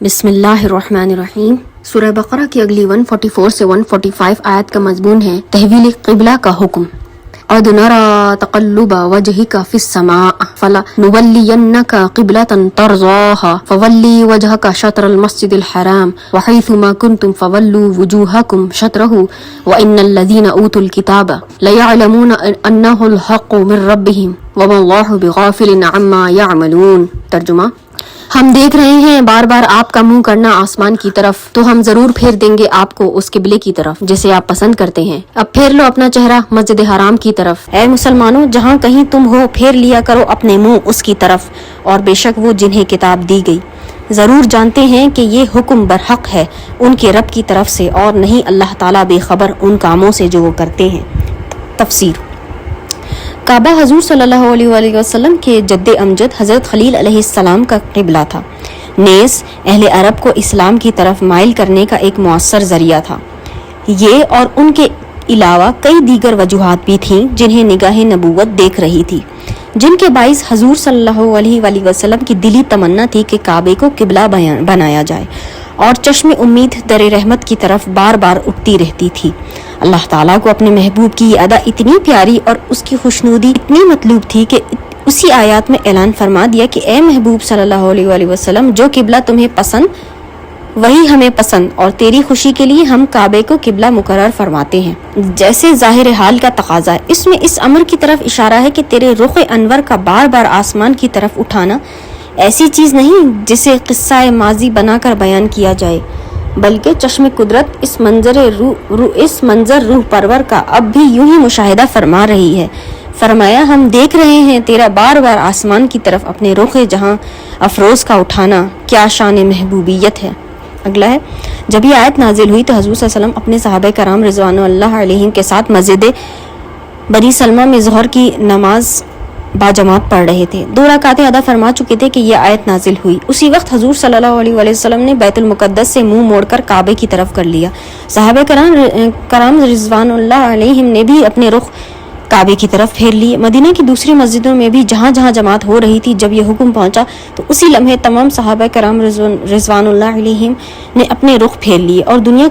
بسم اللہ الرحمن الرحیم۔ سورہ بقرہ کی اگلی 144 سے 145 آیت کا مضمون ہے تحویل قبلہ کا حکم۔ قد نرى تقلب وجهك في السماء فلنولينك قبلة ترضاها فولي وجهك شطر المسجد الحرام وحيثما كنتم فولوا وجوهكم شطره وإن الذين أوتوا الكتاب ليعلمون أنه الحق من ربهم وما الله بغافل عما يعملون۔ ترجمہ: ہم دیکھ رہے ہیں بار بار آپ کا منہ کرنا آسمان کی طرف، تو ہم ضرور پھیر دیں گے آپ کو اس قبلے کی طرف جسے آپ پسند کرتے ہیں۔ اب پھیر لو اپنا چہرہ مسجد حرام کی طرف۔ اے مسلمانوں، جہاں کہیں تم ہو پھیر لیا کرو اپنے منہ اس کی طرف، اور بے شک وہ جنہیں کتاب دی گئی ضرور جانتے ہیں کہ یہ حکم برحق ہے ان کے رب کی طرف سے، اور نہیں اللہ تعالیٰ بے خبر ان کاموں سے جو وہ کرتے ہیں۔ تفسیر: کعبہ حضور صلی اللہ علیہ وآلہ وسلم کے جد امجد حضرت خلیل علیہ السلام کا قبلہ تھا، نیز اہل عرب کو اسلام کی طرف مائل کرنے کا ایک مؤثر ذریعہ تھا۔ یہ اور ان کے علاوہ کئی دیگر وجوہات بھی تھیں جنہیں نگاہ نبوت دیکھ رہی تھی، جن کے باعث حضور صلی اللہ علیہ وآلہ وسلم کی دلی تمنا تھی کہ کعبے کو قبلہ بنایا جائے، اور چشم امید در رحمت کی طرف بار بار اٹھتی رہتی تھی۔ اللہ تعالیٰ کو اپنے محبوب کی یہ ادا اتنی پیاری اور اس کی خوشنودی اتنی مطلوب تھی کہ اسی آیات میں اعلان فرما دیا کہ اے محبوب صلی اللہ علیہ وآلہ وسلم، جو قبلہ تمہیں پسند وہی ہمیں پسند، اور تیری خوشی کے لیے ہم کعبے کو قبلہ مقرر فرماتے ہیں جیسے ظاہر حال کا تقاضا ہے۔ اس میں اس امر کی طرف اشارہ ہے کہ تیرے رخ انور کا بار بار آسمان کی طرف اٹھانا ایسی چیز نہیں جسے قصہ ماضی بنا کر بیان کیا جائے، بلکہ چشم قدرت اس منظر روح پرور کا اب بھی یوں ہی مشاہدہ فرما رہی ہے۔ فرمایا، ہم دیکھ رہے ہیں تیرا بار بار آسمان کی طرف اپنے رخ جہاں افروز کا اٹھانا، کیا شان محبوبیت ہے۔ اگلا ہے، جب یہ آیت نازل ہوئی تو حضور صلی اللہ علیہ وسلم اپنے صحابہ کرام رضوان اللہ علیہم کے ساتھ مسجد بنی سلمہ میں ظہر کی نماز باجماعت پڑھ رہے تھے۔ 2 رکعتیں ادا فرما چکے تھے کہ یہ آیت نازل ہوئی۔ اسی وقت حضور صلی اللہ علیہ وآلہ وسلم نے بیت المقدس سے منہ موڑ کر کعبے کی طرف کر لیا۔ صحابہ کرام رضوان اللہ علیہم نے بھی اپنے رخ کعبے کی طرف پھیر لیے۔ مدینہ کی دوسری مسجدوں میں بھی جہاں جہاں جماعت ہو رہی تھی، جب یہ حکم پہنچا تو اسی لمحے تمام صحابہ کرام رضوان اللہ علیہم نے اپنے رخ پھیر لیے اور دنیا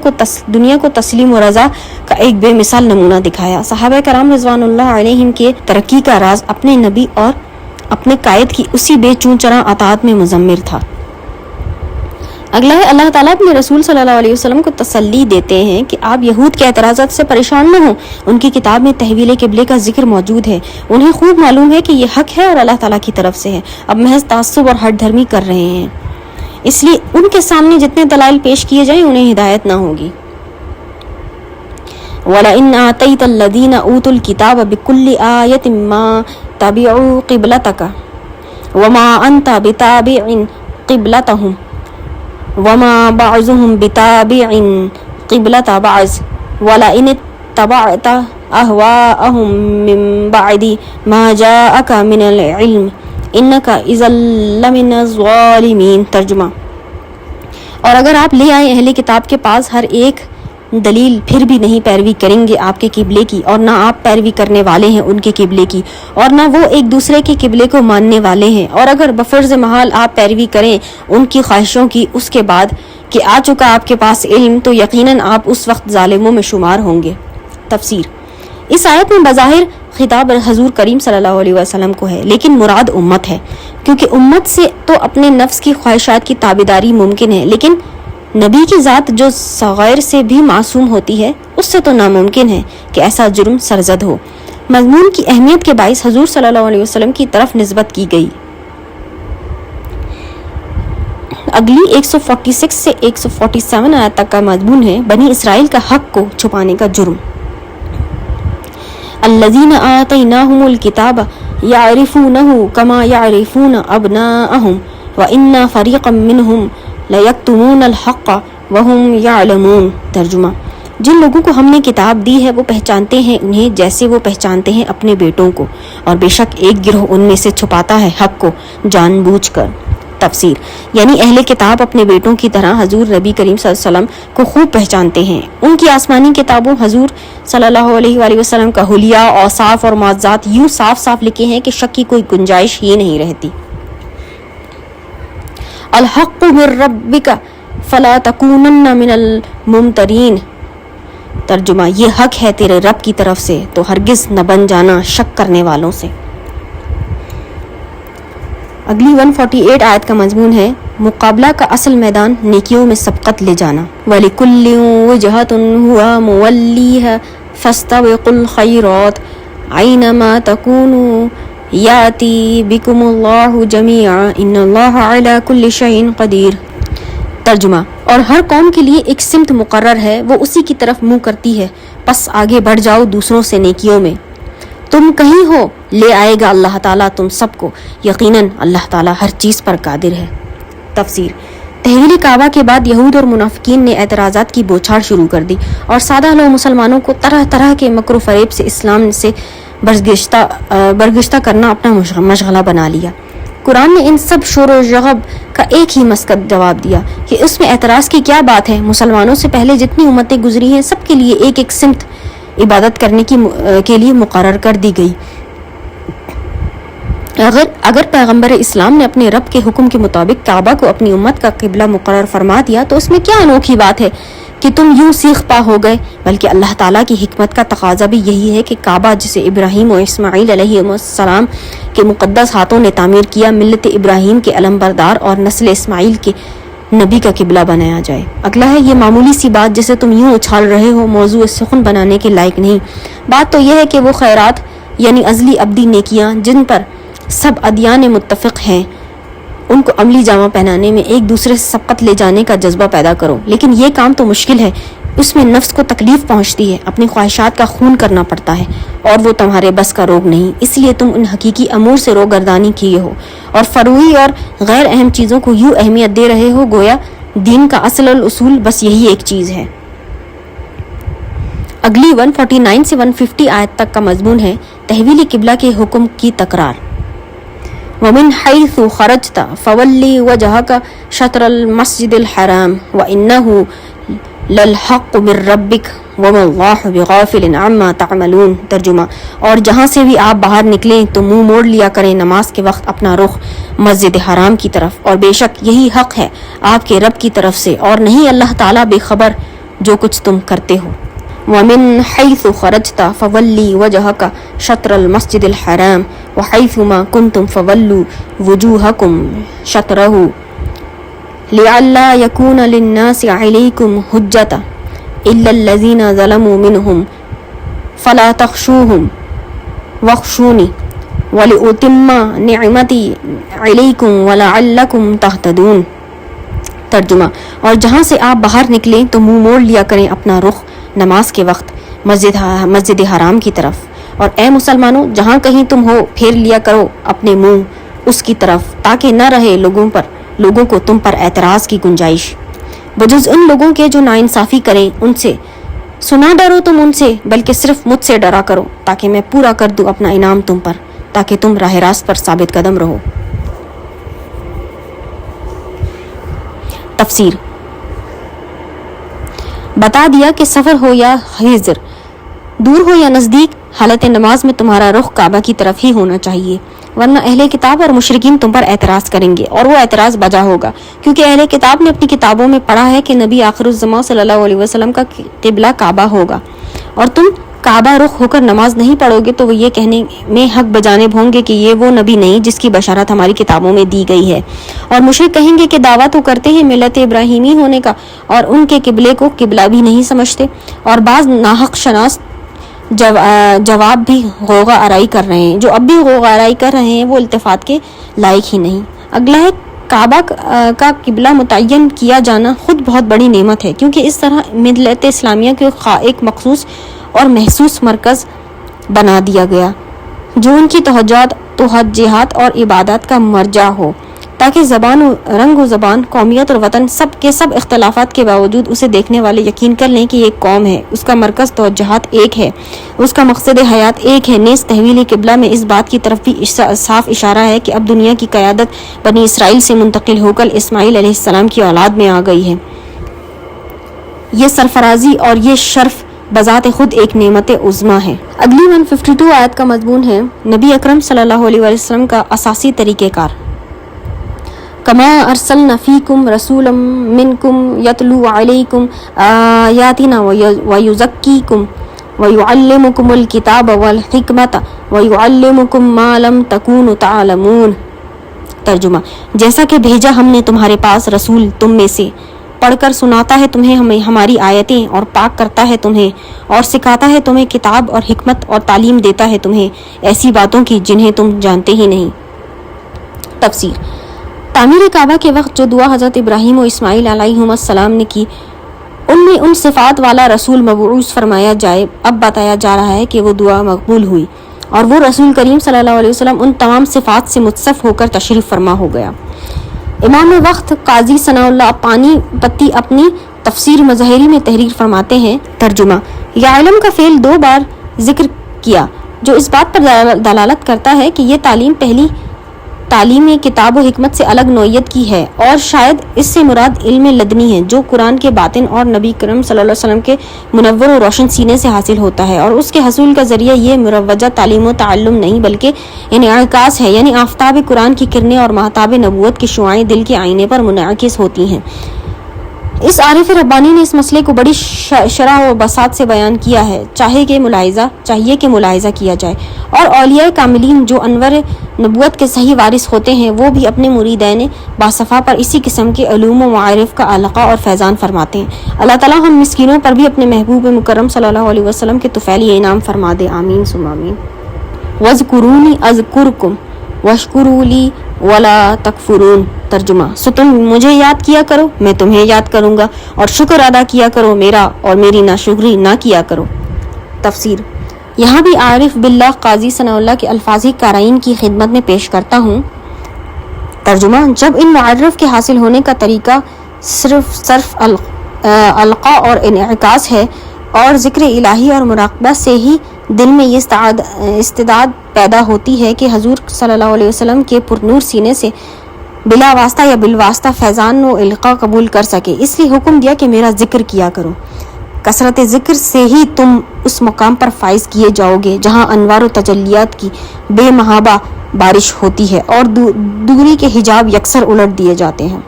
کو تسلیم و رضا کا ایک بے مثال نمونہ دکھایا۔ صحابہ کرام رضوان اللہ علیہم کے ترقی کا راز اپنے نبی اور اپنے قائد کی اسی بے چون چرا اطاعت میں مضمر تھا۔ اگلا ہے، اللہ تعالیٰ اپنے رسول صلی اللہ علیہ وسلم کو تسلی دیتے ہیں کہ آپ یہود کے اعتراضات سے پریشان نہ ہوں، ان کی کتاب میں تحویل قبلے کا ذکر موجود ہے، انہیں خوب معلوم ہے کہ یہ حق ہے اور اللہ تعالیٰ کی طرف سے ہے، اب محض تعصب اور ہٹ دھرمی کر رہے ہیں، اس لیے ان کے سامنے جتنے دلائل پیش کیے جائیں انہیں ہدایت نہ ہوگی۔ وَلَئِنْ آتَيْتَ الَّذِينَ أُوتُوا الْكِتَابَ بِكُلِّ آيَةٍ مَا تَبِعُوا قِبْلَتَكَ وَمَا أَنْتَ بِتَابِعٍ قِبْلَتَهُمْ وَمَا بَعْضُهُمْ بِتَابِعٍ قِبْلَةَ بَعْضٍ وَلَئِنِ اتَّبَعْتَ أَهْوَاءَهُمْ مِنْ بَعْدِ مَا جَاءَكَ مِنَ الْعِلْمِ إِنَّكَ إِذًا لَمِنَ الظَّالِمِينَ۔ ترجمہ: اور اگر آپ لے آئیں اہل کتاب کے پاس ہر ایک دلیل، پھر بھی نہیں پیروی کریں گے آپ کے قبلے کی، اور نہ آپ پیروی کرنے والے ہیں ان کے قبلے کی، اور نہ وہ ایک دوسرے کے قبلے کو ماننے والے ہیں، اور اگر بفرض محال آپ پیروی کریں ان کی خواہشوں کی اس کے بعد کہ آ چکا آپ کے پاس علم، تو یقیناً آپ اس وقت ظالموں میں شمار ہوں گے۔ تفسیر: اس آیت میں بظاہر خطاب حضور کریم صلی اللہ علیہ وسلم کو ہے، لیکن مراد امت ہے، کیونکہ امت سے تو اپنے نفس کی خواہشات کی تابعداری ممکن ہے، لیکن نبی کی ذات جو صغائر سے بھی معصوم ہوتی ہے اس سے تو ناممکن ہے کہ ایسا جرم سرزد ہو۔ مضمون کی اہمیت کے باعث حضور صلی اللہ علیہ وسلم کی طرف نسبت کی گئی۔ اگلی 146 سے 147 آیت تک کا مضمون ہے بنی اسرائیل کا حق کو چھپانے کا جرم۔ الذین آتیناہم الکتاب یعرفونہ کما یعرفون ابناءہم وان فریقا منہم لَيَكْتُمُونَ الْحَقَّ وَهُمْ يَعْلَمُونَ۔ ترجمہ: جن لوگوں کو ہم نے کتاب دی ہے وہ پہچانتے ہیں انہیں جیسے وہ پہچانتے ہیں اپنے بیٹوں کو، اور بے شک ایک گروہ ان میں سے چھپاتا ہے حق کو جان بوجھ کر۔ تفسیر: یعنی اہل کتاب اپنے بیٹوں کی طرح حضور نبی کریم صلی اللہ علیہ وسلم کو خوب پہچانتے ہیں۔ ان کی آسمانی کتابوں حضور صلی اللہ علیہ وآلہ وسلم کا حلیہ، اوصاف اور معجزات یوں صاف صاف لکھے ہیں کہ شک کی کوئی گنجائش ہی نہیں رہتی۔ الحق من ربک فلا تکونن من الممترین. ترجمہ یہ حق ہے تیرے رب کی طرف سے تو ہرگز نہ بن جانا شک کرنے والوں سے. اگلی 148 آیت کا مضمون ہے مقابلہ کا اصل میدان نیکیوں میں سبقت لے جانا. وَلِكُلٍّ وِجْهَةٌ هُوَ مُوَلِّيهَا فَاسْتَبِقُوا الْخَيْرَاتِ أَيْنَمَا تَكُونُوا يَأْتِ بِكُمُ اللَّهُ جَمِيعًا إِنَّ اللَّهَ عَلَى كُلِّ شَيْءٍ قَدِيرٌ. ترجمہ اور ہر قوم کے لیے ایک سمت مقرر ہے، وہ اسی کی طرف منہ کرتی ہے، پس آگے بڑھ جاؤ دوسروں سے نیکیوں میں. تم کہیں ہو لے آئے گا اللہ تعالیٰ تم سب کو، یقیناً اللہ تعالیٰ ہر چیز پر قادر ہے. تفسیر تحویل کعبہ کے بعد یہود اور منافقین نے اعتراضات کی بوچھاڑ شروع کر دی اور سادہ لو مسلمانوں کو طرح طرح کے مکر و فریب سے اسلام سے برگشتہ کرنا اپنا مشغلہ بنا لیا. قرآن نے ان سب شور و شغب کا ایک ہی مسکت جواب دیا کہ اس میں اعتراض کی کیا بات ہے. مسلمانوں سے پہلے جتنی امتیں گزری ہیں سب کے لیے ایک ایک سمت عبادت کرنے کے لیے مقرر کر دی گئی. اگر پیغمبر اسلام نے اپنے رب کے حکم کے مطابق کعبہ کو اپنی امت کا قبلہ مقرر فرما دیا تو اس میں کیا انوکھی بات ہے کہ تم یوں سیخ پا ہو گئے. بلکہ اللہ تعالیٰ کی حکمت کا تقاضا بھی یہی ہے کہ کعبہ جسے ابراہیم و اسماعیل علیہ السلام کے مقدس ہاتھوں نے تعمیر کیا ملت ابراہیم کے علم بردار اور نسل اسماعیل کے نبی کا قبلہ بنایا جائے. اگلا ہے یہ معمولی سی بات جسے تم یوں اچھال رہے ہو موضوع سخن بنانے کے لائق نہیں. بات تو یہ ہے کہ وہ خیرات یعنی ازلی ابدی نیکیاں جن پر سب ادیان متفق ہیں ان کو عملی جامہ پہنانے میں ایک دوسرے سے سبقت لے جانے کا جذبہ پیدا کرو. لیکن یہ کام تو مشکل ہے، اس میں نفس کو تکلیف پہنچتی ہے، اپنی خواہشات کا خون کرنا پڑتا ہے اور وہ تمہارے بس کا روگ نہیں. اس لیے تم ان حقیقی امور سے روگردانی کیے ہو اور فروعی اور غیر اہم چیزوں کو یوں اہمیت دے رہے ہو گویا دین کا اصل الاصول بس یہی ایک چیز ہے. اگلی 149 سے 150 آیت تک کا مضمون ہے تحویل قبلہ کے حکم کی تکرار. وَمِنْ حَيْثُ خَرَجْتَ فَوَلِّ وَجْهَكَ شَطْرَ الْمَسْجِدِ الْحَرَامِ وَإِنَّهُ لَلْحَقُّ مِنْ رَبِّكَ وَمَا اللَّهُ بِغَافِلٍ عَمَّا تَعْمَلُونَ. ترجمہ اور جہاں سے بھی آپ باہر نکلیں تو منہ موڑ لیا کریں نماز کے وقت اپنا رخ مسجد حرام کی طرف، اور بے شک یہی حق ہے آپ کے رب کی طرف سے اور نہیں اللہ تعالیٰ بے خبر جو کچھ تم کرتے ہو. وَمِنْ حَيْثُ خَرَجْتَ فَوَلِّ وَجْهَكَ شَطْرَ الْمَسْجِدِ الْحَرَامِ وَحَيْثُمَا كُنْتُمْ فَوَلُّوا وُجُوهَكُمْ شَطْرَهُ لِئَلَّا يَكُونَ لِلنَّاسِ عَلَيْكُمْ حُجَّةٌ إِلَّا الَّذِينَ ظَلَمُوا مِنْهُمْ فَلَا تَخْشُوهُمْ وَاخْشُونِي وَلِأُتِمَّ نِعْمَتِي عَلَيْكُمْ وَلَعَلَّكُمْ تَهْتَدُونَ. ترجمہ اور جہاں سے آپ باہر نکلیں تو منہ موڑ لیا کریں اپنا رخ نماز کے وقت مسجد حرام کی طرف، اور اے مسلمانوں جہاں کہیں تم ہو پھیر لیا کرو اپنے منہ اس کی طرف تاکہ نہ رہے لوگوں کو تم پر اعتراض کی گنجائش. بجز ان لوگوں کے جو ناانصافی کریں ان سے سنا ڈرو تم ان سے، بلکہ صرف مجھ سے ڈرا کرو تاکہ میں پورا کر دوں اپنا انعام تم پر، تاکہ تم راہ راست پر ثابت قدم رہو. تفسیر بتا دیا کہ سفر ہو یا حضر، دور ہو یا نزدیک، حالت نماز میں تمہارا رخ کعبہ کی طرف ہی ہونا چاہیے، ورنہ اہل کتاب اور مشرکین تم پر اعتراض کریں گے اور وہ اعتراض بجا ہوگا، کیونکہ اہل کتاب نے اپنی کتابوں میں پڑھا ہے کہ نبی آخر الزمان صلی اللہ علیہ وسلم کا قبلہ کعبہ ہوگا، اور تم کعبہ رخ ہو کر نماز نہیں پڑھو گے تو وہ یہ کہنے میں حق بجانب ہوں گے کہ یہ وہ نبی نہیں جس کی بشارت ہماری کتابوں میں دی گئی ہے. اور مشرک کہیں گے کہ دعویٰ تو کرتے ہیں ملت ابراہیمی ہونے کا اور ان کے قبلے کو قبلہ بھی نہیں سمجھتے، اور بعض ناحق شناس جواب بھی غوغا آرائی کر رہے ہیں، جو اب بھی غوغا آرائی کر رہے ہیں وہ التفات کے لائق ہی نہیں. اگلا ہے کعبہ کا قبلہ متعین کیا جانا خود بہت بڑی نعمت ہے، کیونکہ اس طرح ملت اسلامیہ کے ایک مخصوص اور محسوس مرکز بنا دیا گیا جو ان کی توجہات اور عبادات کا مرجع ہو، تاکہ زبان و رنگ و زبان، قومیت اور وطن سب کے سب اختلافات کے باوجود اسے دیکھنے والے یقین کر لیں کہ یہ ایک قوم ہے، اس کا مرکز توجہات ایک ہے، اس کا مقصد حیات ایک ہے. نیز تحویل قبلہ میں اس بات کی طرف بھی صاف اشارہ ہے کہ اب دنیا کی قیادت بنی اسرائیل سے منتقل ہو کر اسماعیل علیہ السلام کی اولاد میں آ گئی ہے. یہ سرفرازی اور یہ شرف بذات خود ایک نعمت عظمیٰ ہے. اگلی 152 آیت کا مضمون ہے نبی اکرم صلی اللہ علیہ وسلم کا اساسی طریقہ کار. کما ارسلنا فیکم رسولا منکم یتلو علیکم آیاتنا ویزکیکم ویعلمکم الکتاب والحکمت ویعلمکم ما لم تکونوا تعلمون۔ ترجمہ، جیسا کہ بھیجا ہم نے تمہارے پاس رسول تم میں سے، پڑھ کر سناتا ہے تمہیں ہمیں ہماری آیتیں اور پاک کرتا ہے تمہیں اور سکھاتا ہے تمہیں کتاب اور حکمت اور تعلیم دیتا ہے تمہیں ایسی باتوں کی جنہیں تم جانتے ہی نہیں۔ تفسیر۔ تعمیر کعبہ کے وقت جو دعا حضرت ابراہیم و اسماعیل علیہم السلام نے کی، ان میں ان صفات والا رسول مبعوث فرمایا جائے، اب بتایا جا رہا ہے کہ وہ دعا مقبول ہوئی اور وہ رسول کریم صلی اللہ علیہ وسلم ان تمام صفات سے متصف ہو کر تشریف فرما ہو گیا۔ امام وقت قاضی ثناء اللہ پانی پتی اپنی تفسیر مظاہری میں تحریر فرماتے ہیں۔ ترجمہ، یعلم کا فعل 2 بار ذکر کیا جو اس بات پر دلالت کرتا ہے کہ یہ تعلیم پہلی تعلیم کتاب و حکمت سے الگ نوعیت کی ہے، اور شاید اس سے مراد علم لدنی ہے جو قرآن کے باطن اور نبی کرم صلی اللہ علیہ وسلم کے منور و روشن سینے سے حاصل ہوتا ہے، اور اس کے حصول کا ذریعہ یہ مروجہ تعلیم و تعلم نہیں بلکہ انعکاس ہے، یعنی آفتاب قرآن کی کرنیں اور مہتاب نبوت کی شعاعیں دل کے آئینے پر منعکس ہوتی ہیں۔ اس عارف ربانی نے اس مسئلے کو بڑی شرح و بساط سے بیان کیا ہے، چاہیے کہ ملاحظہ کیا جائے، اور اولیاء کاملین جو انور نبوت کے صحیح وارث ہوتے ہیں وہ بھی اپنے مریدین باصفا پر اسی قسم کے علوم و معارف کا علقہ اور فیضان فرماتے ہیں۔ اللہ تعالیٰ ہم مسکینوں پر بھی اپنے محبوب مکرم صلی اللہ علیہ وسلم کے طفیلی انعام فرما دے، آمین ثم آمین۔ وَاذْكُرُونِي أَذْكُرْكُمْ وَاشْكُرُوا لِي وَلَا تَكْفُرُونَ۔ ترجمہ، سو تم مجھے یاد کیا کرو، میں تمہیں یاد کروں گا، اور شکر ادا کیا کرو میرا اور میری ناشکری نہ کیا کرو۔ تفسیر۔ یہاں بھی عارف باللہ قاضی ثناء اللہ کے الفاظ قارئین کی خدمت میں پیش کرتا ہوں۔ ترجمہ، جب ان معرف کے حاصل ہونے کا طریقہ صرف القاء اور انعکاس ہے اور ذکر الہی اور مراقبہ سے ہی دل میں یہ استعداد پیدا ہوتی ہے کہ حضور صلی اللہ علیہ وسلم کے پرنور سینے سے بلا واسطہ یا بالواسطہ فیضان و القاء قبول کر سکے، اس لیے حکم دیا کہ میرا ذکر کیا کرو۔ کثرت ذکر سے ہی تم اس مقام پر فائز کیے جاؤ گے جہاں انوار و تجلیات کی بے محابہ بارش ہوتی ہے اور دوری کے حجاب یکسر الٹ دیے جاتے ہیں۔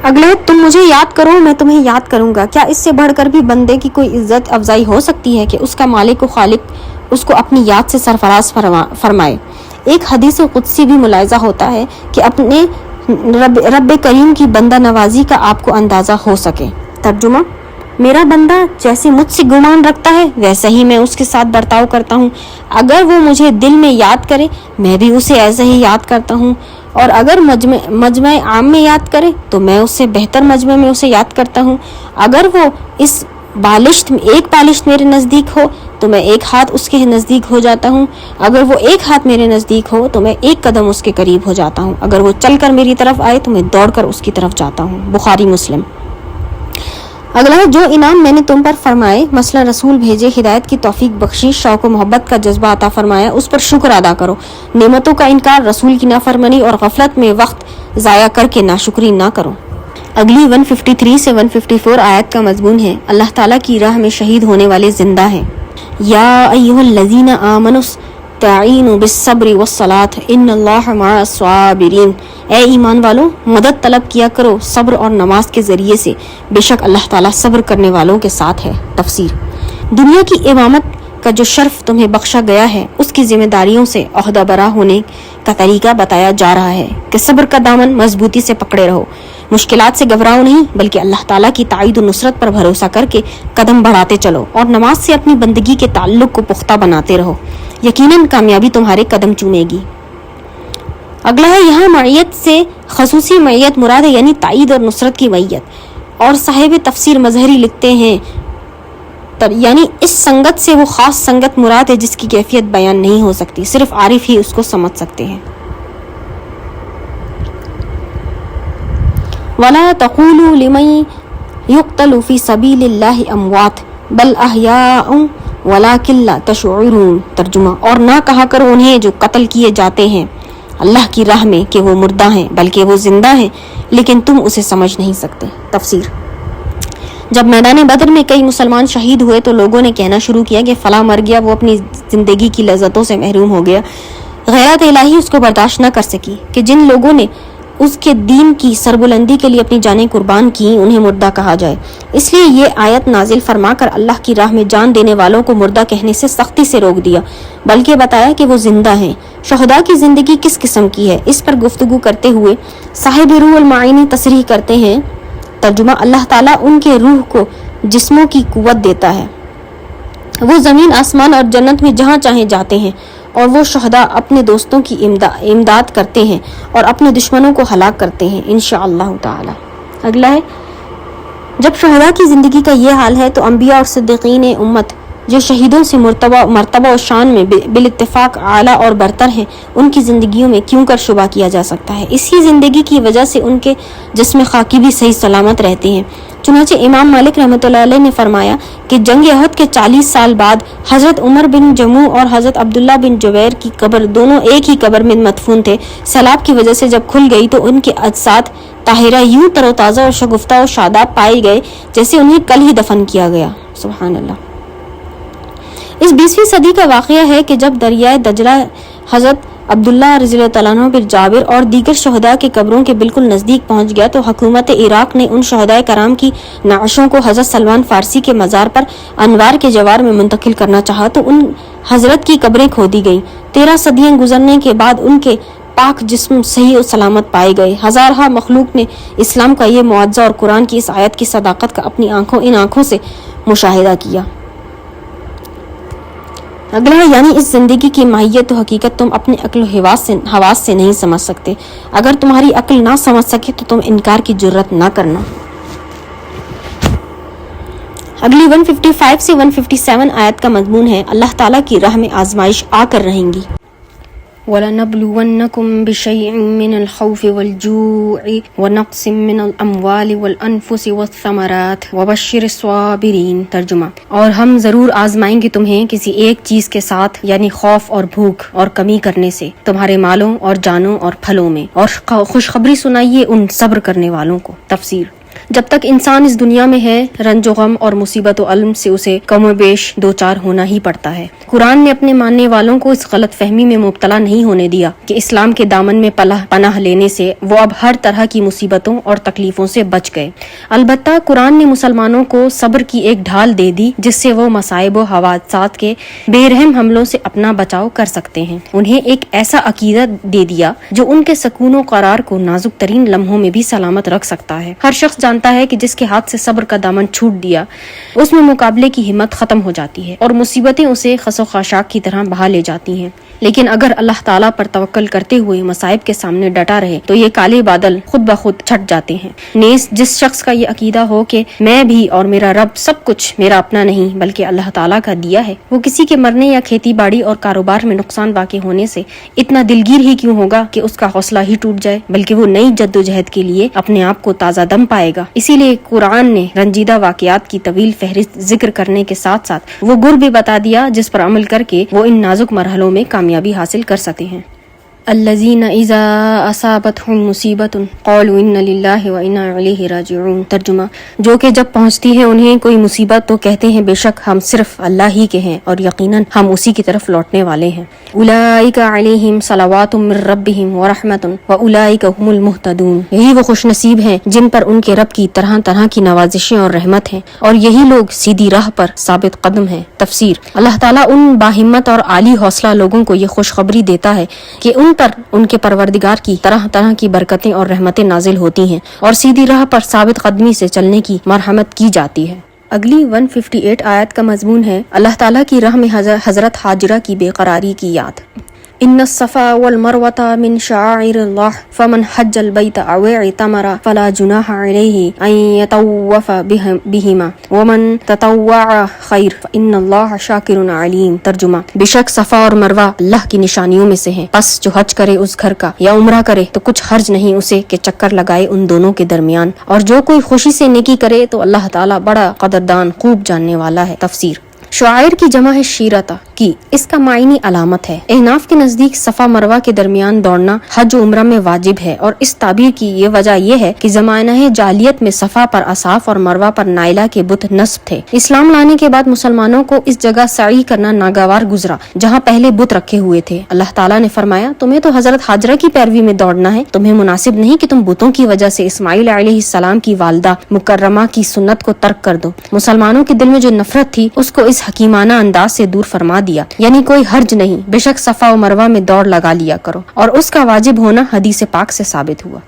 اگلے، تم مجھے یاد کرو میں تمہیں یاد کروں گا۔ کیا اس سے بڑھ کر بھی بندے کی کوئی عزت افزائی ہو سکتی ہے کہ اس کا مالک و خالق اس کو اپنی یاد سے سرفراز فرمائے؟ ایک حدیث قدسی بھی ملاحظہ ہوتا ہے کہ اپنے رب کریم کی بندہ نوازی کا آپ کو اندازہ ہو سکے۔ ترجمہ، میرا بندہ جیسے مجھ سے گمان رکھتا ہے ویسا ہی میں اس کے ساتھ برتاؤ کرتا ہوں۔ اگر وہ مجھے دل میں یاد کرے میں بھی اسے ایسے ہی یاد کرتا ہوں، اور اگر مجمع عام میں یاد کرے تو میں اس سے بہتر مجمع میں اسے یاد کرتا ہوں۔ اگر وہ ایک بالشت میرے نزدیک ہو تو میں 1 ہاتھ اس کے نزدیک ہو جاتا ہوں، اگر وہ 1 ہاتھ میرے نزدیک ہو تو میں 1 قدم اس کے قریب ہو جاتا ہوں، اگر وہ چل کر میری طرف آئے تو میں دوڑ کر اس کی طرف جاتا ہوں۔ بخاری مسلم۔ اگلا، جو انعام میں نے تم پر فرمائے، مثلا رسول بھیجے، ہدایت کی توفیق بخشی، شوق و محبت کا جذبہ عطا فرمایا، اس پر شکر ادا کرو۔ نعمتوں کا انکار، رسول کی نافرمانی اور غفلت میں وقت ضائع کر کے ناشکری نہ کرو۔ اگلی 153 سے 154 آیت کا مضمون ہے، اللہ تعالیٰ کی راہ میں شہید ہونے والے زندہ ہیں۔ یا ایھا الذین آمنوا استعینوا بالصبر والصلاۃ ان اللہ مع الصابرین۔ اے ایمان والو، مدد طلب کیا کرو صبر اور نماز کے ذریعے سے، بے شک اللہ تعالیٰ صبر کرنے والوں کے ساتھ ہے۔ تفسیر۔ دنیا کی امامت کا جو شرف تمہیں بخشا گیا ہے اس کی ذمہ داریوں سے عہدہ برا ہونے کا طریقہ بتایا جا رہا ہے کہ صبر کا دامن مضبوطی سے پکڑے رہو، مشکلات سے گھبراؤ نہیں بلکہ اللہ تعالیٰ کی تائید و نصرت پر بھروسہ کر کے قدم بڑھاتے چلو، اور نماز سے اپنی بندگی کے تعلق کو پختہ بناتے رہو، یقیناً کامیابی تمہارے قدم چومے گی۔ اگلا ہے، یہاں معیت سے خصوصی معیت مراد ہے، یعنی تائید اور نصرت کی معیت، اور صاحب تفسیر مظہری لکھتے ہیں یعنی اس سنگت سے وہ خاص سنگت مراد ہے جس کی کیفیت بیان نہیں ہو سکتی، صرف عارف ہی اس کو سمجھ سکتے ہیں۔ وَلَا تَقُولُوا لِمَن يُقْتَلُ فِي سَبِيلِ اللَّهِ أَمْوَاتٌ بَلْ أَحْيَاءٌ وَلَكِن لَا تَشْعُرُونَ۔ ترجمہ، اور نہ کہا کرو انہیں جو قتل کیے جاتے ہیں اللہ کی راہ میں کہ وہ مردہ ہیں، بلکہ وہ زندہ ہیں لیکن تم اسے سمجھ نہیں سکتے۔ تفسیر۔ جب میدان بدر میں کئی مسلمان شہید ہوئے تو لوگوں نے کہنا شروع کیا کہ فلاں مر گیا، وہ اپنی زندگی کی لذتوں سے محروم ہو گیا۔ غیرت الہی اس کو برداشت نہ کر سکی کہ جن لوگوں نے اس کے دین کی سربلندی کے لیے اپنی جانیں قربان کی انہیں مردہ کہا جائے۔ اس لیے یہ آیت نازل فرما کر اللہ کی راہ میں جان دینے والوں کو مردہ کہنے سے سختی سے روک دیا، بلکہ بتایا کہ وہ زندہ ہیں۔ شہداء کی زندگی کس قسم کی ہے، اس پر گفتگو کرتے ہوئے صاحب روح المعانی تصریح کرتے ہیں، ترجمہ: اللہ تعالیٰ ان کے روح کو جسموں کی قوت دیتا ہے، وہ زمین آسمان اور جنت میں جہاں چاہیں جاتے ہیں، اور وہ شہداء اپنے دوستوں کی امداد کرتے ہیں اور اپنے دشمنوں کو ہلاک کرتے ہیں انشاءاللہ تعالی۔ اگلا ہے، جب شہداء کی زندگی کا یہ حال ہے تو انبیاء اور صدیقین امت جو شہیدوں سے مرتبہ و شان میں بالاتفاق اعلیٰ اور برتر ہیں، ان کی زندگیوں میں کیوں کر شبہ کیا جا سکتا ہے؟ اسی زندگی کی وجہ سے ان کے جسم خاکی بھی صحیح سلامت رہتے ہیں۔ چنانچہ امام مالک رحمۃ اللہ علیہ نے فرمایا کہ جنگ احد کے 40 سال بعد حضرت عمر بن جموع اور حضرت عبداللہ بن جبیر کی قبر دونوں ایک ہی قبر میں مدفون تھے۔ سیلاب کی وجہ سے جب کھل گئی تو ان کے اجساد طاہرہ یوں تر و تازہ اور شگفتہ و شاداب پائے گئے جیسے انہیں کل ہی دفن کیا گیا۔ سبحان اللہ۔ اس 20ویں صدی کا واقعہ ہے کہ جب دریائے دجلہ حضرت عبداللہ رضی اللہ تعالیٰ عنہ بن جابر اور دیگر شہداء کے قبروں کے بالکل نزدیک پہنچ گیا تو حکومت عراق نے ان شہداء کرام کی نعشوں کو حضرت سلمان فارسی کے مزار پر انوار کے جوار میں منتقل کرنا چاہا تو ان حضرت کی قبریں کھودی گئیں۔ 13 صدیاں گزرنے کے بعد ان کے پاک جسم صحیح و سلامت پائے گئے۔ ہزارہا مخلوق نے اسلام کا یہ معجزہ اور قرآن کی اس آیت کی صداقت کا اپنی ان آنکھوں سے مشاہدہ کیا۔ اگلا ہے، یعنی اس زندگی کی ماہیت و حقیقت تم اپنے عقل و حواس سے نہیں سمجھ سکتے۔ اگر تمہاری عقل نہ سمجھ سکے تو تم انکار کی جرت نہ کرنا۔ اگلی 155 سے 157 آیت کا مضمون ہے، اللہ تعالیٰ کی راہ میں آزمائش آ کر رہیں گی۔ وَلَنَبْلُوَنَّكُمْ بِشَيْءٍ مِّنَ الْخَوْفِ وَالْجُوعِ وَنَقْصٍ مِّنَ الْأَمْوَالِ وَالْأَنفُسِ وَالثَّمَرَاتِ وَبَشِّرِ الصَّابِرِينَ۔ ترجمہ: اور ہم ضرور آزمائیں گے تمہیں کسی ایک چیز کے ساتھ، یعنی خوف اور بھوک اور کمی کرنے سے، تمہارے مالوں اور جانوں اور پھلوں میں، اور خوشخبری سنائیے ان صبر کرنے والوں کو۔ تفسیر: جب تک انسان اس دنیا میں ہے، رنج و غم اور مصیبت و علم سے اسے کم و بیش دوچار ہونا ہی پڑتا ہے۔ قرآن نے اپنے ماننے والوں کو اس غلط فہمی میں مبتلا نہیں ہونے دیا کہ اسلام کے دامن میں پناہ لینے سے وہ اب ہر طرح کی مصیبتوں اور تکلیفوں سے بچ گئے۔ البتہ قرآن نے مسلمانوں کو صبر کی ایک ڈھال دے دی جس سے وہ مصائب و حوادثات کے بے رحم حملوں سے اپنا بچاؤ کر سکتے ہیں۔ انہیں ایک ایسا عقیدہ دے دیا جو ان کے سکون و قرار کو نازک ترین لمحوں میں بھی سلامت رکھ سکتا ہے۔ ہر شخص جانتا ہے کہ جس کے ہاتھ سے صبر کا دامن چھوٹ دیا، اس میں مقابلے کی ہمت ختم ہو جاتی ہے اور مصیبتیں اسے خس و خاشاک کی طرح بہا لے جاتی ہیں۔ لیکن اگر اللہ تعالیٰ پر توکل کرتے ہوئے مصائب کے سامنے ڈٹا رہے تو یہ کالے بادل خود بخود چھٹ جاتے ہیں۔ نیز جس شخص کا یہ عقیدہ ہو کہ میں بھی اور میرا رب سب کچھ میرا اپنا نہیں بلکہ اللہ تعالیٰ کا دیا ہے، وہ کسی کے مرنے یا کھیتی باڑی اور کاروبار میں نقصان واقع ہونے سے اتنا دلگیر ہی کیوں ہوگا کہ اس کا حوصلہ ہی ٹوٹ جائے، بلکہ وہ نئی جد و جہد کے لیے اپنے آپ کو تازہ دم پائے گا۔ اسی لیے قرآن نے رنجیدہ واقعات کی طویل فہرست ذکر کرنے کے ساتھ ساتھ وہ گر بھی بتا دیا جس پر عمل کر کے وہ ان نازک مرحلوں میں کامیابی حاصل کر سکتے ہیں۔ الذین اذا اصابتهم مصیبت قالوا انا للہ وانا الیہ راجعون۔ ترجمہ: جو کہ جب پہنچتی ہے انہیں کوئی مصیبت تو کہتے ہیں بے شک ہم صرف اللہ ہی کے ہیں اور یقیناً ہم اسی کی طرف لوٹنے والے ہیں۔ اولئک علیہم صلوات من ربہم ورحمۃ واولئک هم المہتدون۔ یہی وہ خوش نصیب ہیں جن پر ان کے رب کی طرح طرح کی نوازشیں اور رحمت ہیں، اور یہی لوگ سیدھی راہ پر ثابت قدم ہیں۔ تفسیر: اللہ تعالیٰ ان باہمت اور عالی حوصلہ لوگوں کو یہ خوشخبری دیتا ہے کہ ان پر ان کے پروردگار کی طرح طرح کی برکتیں اور رحمتیں نازل ہوتی ہیں اور سیدھی راہ پر ثابت قدمی سے چلنے کی مرحمت کی جاتی ہے۔ اگلی 158 آیت کا مضمون ہے، اللہ تعالیٰ کی راہ میں حضرت ہاجرہ کی بے قراری کی یاد۔ ان الصفا والمروۃ من شعائر اللہ فمن حج البیت او اعتمر فلا جناح علیہ ان یطوف بہما ومن تطوع خیر فان اللہ شاکر علیم۔ ترجمہ: بے شک صفا اور مروہ اللہ کی نشانیوں میں سے ہیں، پس جو حج کرے اس گھر کا یا عمرہ کرے تو کچھ حرج نہیں اسے کہ چکر لگائے ان دونوں کے درمیان، اور جو کوئی خوشی سے نیکی کرے تو اللہ تعالیٰ بڑا قدردان خوب جاننے والا ہے۔ تفسیر: شعائر کی جمع ہے شیرتا، کی اس کا معنی علامت ہے۔ احناف کے نزدیک صفا مروہ کے درمیان دوڑنا حج و عمرہ میں واجب ہے، اور اس تعبیر کی یہ وجہ یہ ہے کہ زمانہ جاہلیت میں صفا پر اصاف اور مروہ پر نائلہ کے بت نصب تھے۔ اسلام لانے کے بعد مسلمانوں کو اس جگہ سعی کرنا ناگوار گزرا جہاں پہلے بت رکھے ہوئے تھے۔ اللہ تعالیٰ نے فرمایا تمہیں تو حضرت ہاجرہ کی پیروی میں دوڑنا ہے، تمہیں مناسب نہیں کہ تم بتوں کی وجہ سے اسماعیل علیہ السلام کی والدہ مکرمہ کی سنت کو ترک کر دو۔ مسلمانوں کے دل میں جو نفرت تھی اس کو اس حکیمانہ انداز سے دور فرما دیا، یعنی کوئی حرج نہیں، بے شک صفا و مروہ میں دوڑ لگا لیا کرو، اور اس کا واجب ہونا حدیث پاک سے ثابت ہوا۔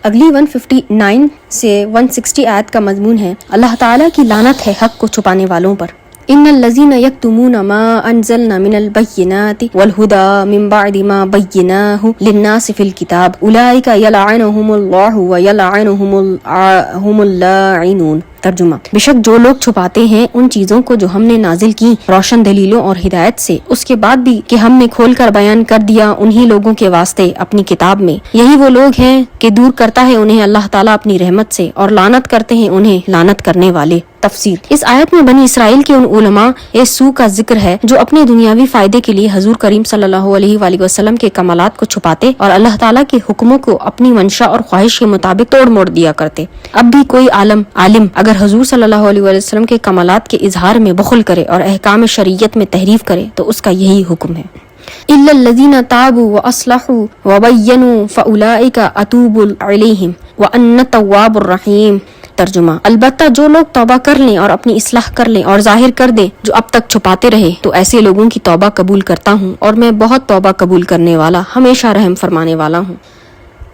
اگلی 159 سے 160 آیت کا مضمون ہے اللہ تعالیٰ کی لعنت ہے حق کو چھپانے والوں پر۔ ان الذين يكتمون ما انزلنا من البينات والهدى من بعد ما بيناه للناس في الكتاب اولئك يلعنهم الله ويلعنهم اللاعنون۔ ترجمہ، بے شک جو لوگ چھپاتے ہیں ان چیزوں کو جو ہم نے نازل کی روشن دلیلوں اور ہدایت سے، اس کے بعد بھی کہ ہم نے کھول کر بیان کر دیا انہی لوگوں کے واسطے اپنی کتاب میں، یہی وہ لوگ ہیں کہ دور کرتا ہے انہیں اللہ تعالیٰ اپنی رحمت سے، اور لعنت کرتے ہیں انہیں لعنت کرنے والے۔ تفسیر، اس آیت میں بنی اسرائیل کے ان علماء سو کا ذکر ہے جو اپنے دنیاوی فائدے کے لیے حضور کریم صلی اللہ علیہ وآلہ وسلم کے کمالات کو چھپاتے اور اللہ تعالیٰ کے حکموں کو اپنی منشا اور خواہش کے مطابق توڑ موڑ دیا کرتے۔ اب بھی کوئی عالم اگر حضور صلی اللہ علیہ وآلہ وسلم کے کمالات کے اظہار میں بخل کرے اور احکام شریعت میں تحریف کرے تو اس کا یہی حکم ہے۔ الا الذين تابوا واصلحوا وبينوا فاولئك اتوب عليهم وانا التواب الرحيم۔ ترجمہ، البتہ جو لوگ توبہ کر لیں اور اپنی اصلاح کر لیں اور ظاہر کر دیں جو اب تک چھپاتے رہے تو ایسے لوگوں کی توبہ قبول کرتا ہوں، اور میں بہت توبہ قبول کرنے والا، ہمیشہ رحم فرمانے والا ہوں۔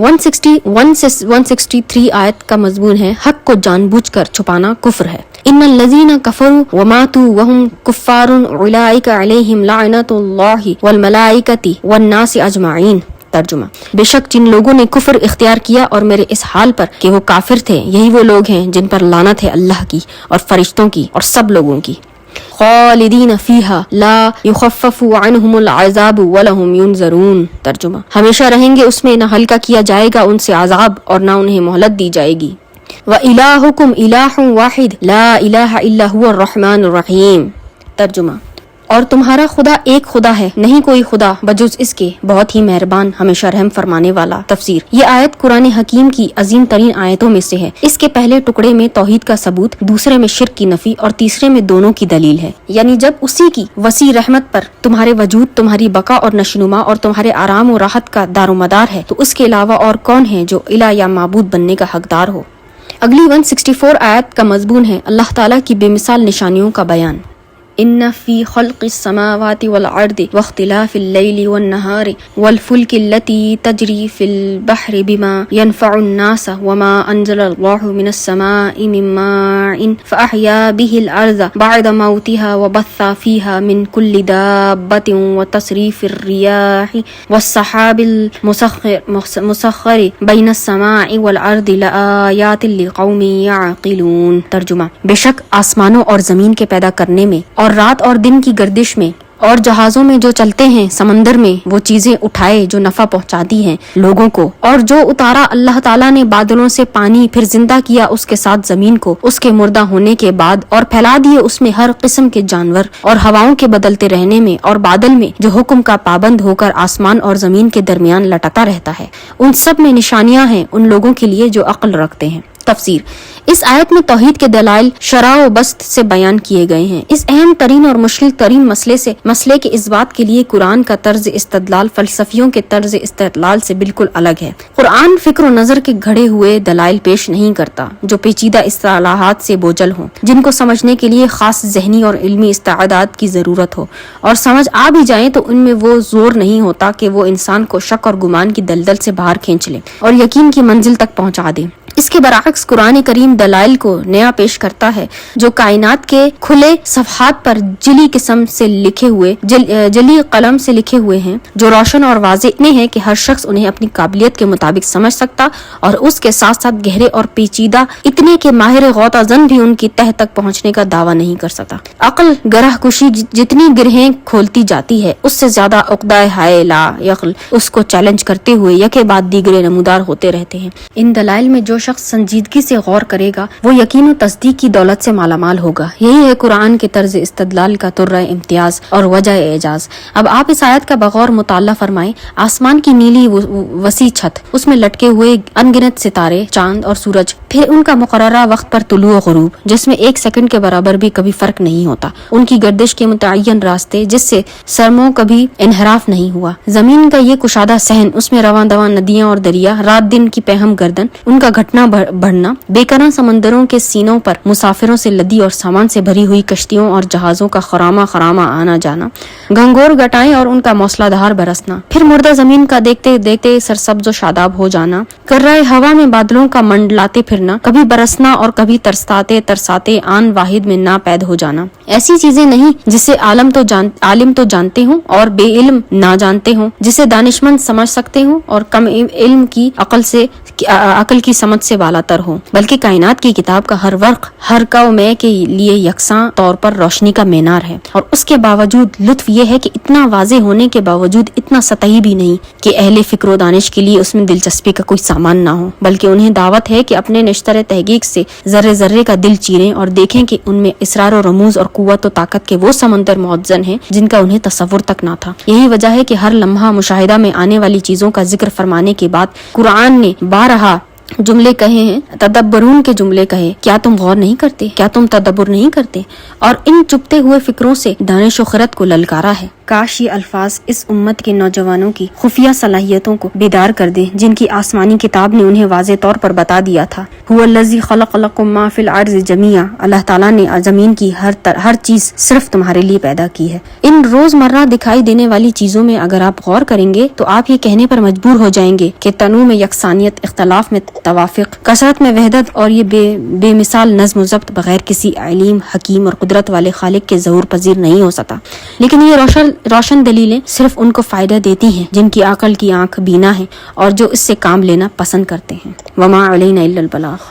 161 سے 163 آیت کا مضمون ہے حق کو جان بوجھ کر چھپانا کفر ہے۔ ان الذين كفروا وماتوا وهم كفار اولئك عليهم لعنت الله والملائکۃ والناس اجمعین۔ ترجمہ، بے شک جن لوگوں نے کفر اختیار کیا اور میرے اس حال پر کہ وہ کافر تھے، یہی وہ لوگ ہیں جن پر لعنت ہے اللہ کی اور فرشتوں کی اور سب لوگوں کی۔ خالدین فیہا لا یخفف عنہم العذاب ولہم ینظرون۔ ترجمہ، ہمیشہ رہیں گے اس میں، نہ ہلکا کیا جائے گا ان سے عذاب اور نہ انہیں مہلت دی جائے گی۔ وَإِلَٰهُكُمْ إِلَٰهٌ وَاحِدٌ لَا إِلَٰهَ إِلَّا هُوَ الرَّحْمَٰنُ الرَّحِيمُ۔ ترجمہ، اور تمہارا خدا ایک خدا ہے، نہیں کوئی خدا بجز اس کے، بہت ہی مہربان، ہمیشہ رحم فرمانے والا۔ تفسیر، یہ آیت قرآن حکیم کی عظیم ترین آیتوں میں سے ہے۔ اس کے پہلے ٹکڑے میں توحید کا ثبوت، دوسرے میں شرک کی نفی اور تیسرے میں دونوں کی دلیل ہے، یعنی جب اسی کی وسیع رحمت پر تمہارے وجود، تمہاری بقا اور نشوونما اور تمہارے آرام و راحت کا دار و مدار ہے تو اس کے علاوہ اور کون ہے جو الہ یا معبود بننے کا حقدار ہو۔ اگلی 164 آیت کا مضمون ہے اللہ تعالیٰ کی بے مثال نشانیوں کا بیان۔ ان فی خلق السماوات والارض واختلاف اللیل والنہار والفلک التی تجری فی البحر بما ينفع الناس وما انزل اللہ من السماء من ماء فاحیا به الارض بعد موتها وبث فیها من کل دابۃ وتصریف الریاح والسحاب المسخر بین السماء والارض لآیات لقوم یعقلون۔ ترجمہ، بے شک آسمانوں اور زمین کے پیدا کرنے میں اور رات اور دن کی گردش میں اور جہازوں میں جو چلتے ہیں سمندر میں وہ چیزیں اٹھائے جو نفع پہنچاتی ہیں لوگوں کو، اور جو اتارا اللہ تعالیٰ نے بادلوں سے پانی، پھر زندہ کیا اس کے ساتھ زمین کو اس کے مردہ ہونے کے بعد، اور پھیلا دیے اس میں ہر قسم کے جانور، اور ہواؤں کے بدلتے رہنے میں اور بادل میں جو حکم کا پابند ہو کر آسمان اور زمین کے درمیان لٹکتا رہتا ہے، ان سب میں نشانیاں ہیں ان لوگوں کے لیے جو عقل رکھتے ہیں۔ تفسیر، اس آیت میں توحید کے دلائل شرح و بسط سے بیان کیے گئے ہیں۔ اس اہم ترین اور مشکل ترین مسئلے کے اثبات کے لیے قرآن کا طرز استدلال فلسفیوں کے طرز استدلال سے بالکل الگ ہے۔ قرآن فکر و نظر کے گھڑے ہوئے دلائل پیش نہیں کرتا جو پیچیدہ اصطلاحات سے بوجھل ہوں، جن کو سمجھنے کے لیے خاص ذہنی اور علمی استعداد کی ضرورت ہو، اور سمجھ آ بھی جائیں تو ان میں وہ زور نہیں ہوتا کہ وہ انسان کو شک اور گمان کی دلدل سے باہر کھینچ لے اور یقین کی منزل تک پہنچا دے۔ اس کے برعکس قرآن کریم دلائل کو نیا پیش کرتا ہے جو کائنات کے کھلے صفحات پر جلی قلم سے لکھے ہوئے ہیں، جو روشن اور واضح اتنے ہیں کہ ہر شخص انہیں اپنی قابلیت کے مطابق سمجھ سکتا، اور اس کے ساتھ ساتھ گہرے اور پیچیدہ اتنے کہ ماہر غوطہ زن بھی ان کی تہ تک پہنچنے کا دعویٰ نہیں کر سکتا۔ عقل گرہ کشی جتنی گرہیں کھولتی جاتی ہے اس سے زیادہ عقدہ ہائے لا یقل اس کو چیلنج کرتے ہوئے یکے بعد دیگرے نمودار ہوتے رہتے ہیں۔ ان دلائل میں جو شخص سنجیدگی سے غور کرے گا وہ یقین و تصدیق کی دولت سے مالا مال ہوگا۔ یہی ہے قرآن کے طرز استدلال کا طرہ امتیاز اور وجہ اعجاز۔ اب آپ اس آیت کا بغور مطالعہ فرمائیں۔ آسمان کی نیلی وسیع چھت، اس میں لٹکے ہوئے ان گنت ستارے، چاند اور سورج، پھر ان کا مقررہ وقت پر طلوع و غروب جس میں 1 سیکنڈ کے برابر بھی کبھی فرق نہیں ہوتا، ان کی گردش کے متعین راستے جس سے سرموں کبھی انحراف نہیں ہوا، زمین کا یہ کشادہ صحن، اس میں رواں دواں ندیاں اور دریا، رات دن کی پہم گردن، ان کا گھٹنا بڑھنا، بےکراں سمندروں کے سینوں پر مسافروں سے لدی اور سامان سے بھری ہوئی کشتیوں اور جہازوں کا خرامہ آنا جانا، گنگور گٹائیں اور ان کا موسلا دھار برسنا، پھر مردہ زمین کا دیکھتے دیکھتے سرسبز و شاداب ہو جانا، کرۂ ہوا میں بادلوں کا منڈلاتے پھرنا، کبھی برسنا اور کبھی ترساتے آن واحد میں ناپید ہو جانا، ایسی چیزیں نہیں جسے عالم تو جانتے ہوں اور بے علم نہ جانتے ہوں، جسے دانشمند سمجھ سکتے ہوں اور کم علم کی عقل کی سمجھ سے بالا تر ہو، بلکہ کائنات کی کتاب کا ہر ورق ہر کو میں کے لیے یکساں طور پر روشنی کا مینار ہے، اور اس کے باوجود لطف یہ ہے کہ اتنا واضح ہونے کے باوجود اتنا سطحی بھی نہیں کہ اہل فکر و دانش کے لیے اس میں دلچسپی کا کوئی سامان نہ ہو، بلکہ انہیں دعوت ہے کہ اپنے نشتر تحقیق سے ذرے ذرے کا دل چیریں اور دیکھیں کہ ان میں اسرار و رموز اور قوت و طاقت کے وہ سمندر معجزن ہیں جن کا انہیں تصور تک نہ تھا۔ یہی وجہ ہے کہ ہر لمحہ مشاہدہ میں آنے والی چیزوں کا ذکر فرمانے کے بعد قرآن نے بارہا جملے کہے ہیں، تدبرون کے جملے کہے، کیا تم غور نہیں کرتے، کیا تم تدبر نہیں کرتے، اور ان چپتے ہوئے فکروں سے دانش و خرد کو للکارا ہے۔ کاش یہ الفاظ اس امت کے نوجوانوں کی خفیہ صلاحیتوں کو بیدار کر دیں جن کی آسمانی کتاب نے انہیں واضح طور پر بتا دیا تھا۔ هو الذی خلق لکم ما فی الارض جمیعا، اللہ تعالیٰ نے زمین کی ہر چیز صرف تمہارے لیے پیدا کی ہے۔ ان روزمرہ دکھائی دینے والی چیزوں میں اگر آپ غور کریں گے تو آپ یہ کہنے پر مجبور ہو جائیں گے کہ تنوع میں یکسانیت، اختلاف میں توافق، کثرت میں وحدت اور یہ بے مثال نظم و ضبط بغیر کسی علیم، حکیم اور قدرت والے خالق کے ظہور پذیر نہیں ہو سکتا۔ لیکن یہ روشن دلیلیں صرف ان کو فائدہ دیتی ہیں جن کی عقل کی آنکھ بینا ہے اور جو اس سے کام لینا پسند کرتے ہیں۔ وما علینا الا البلاغ۔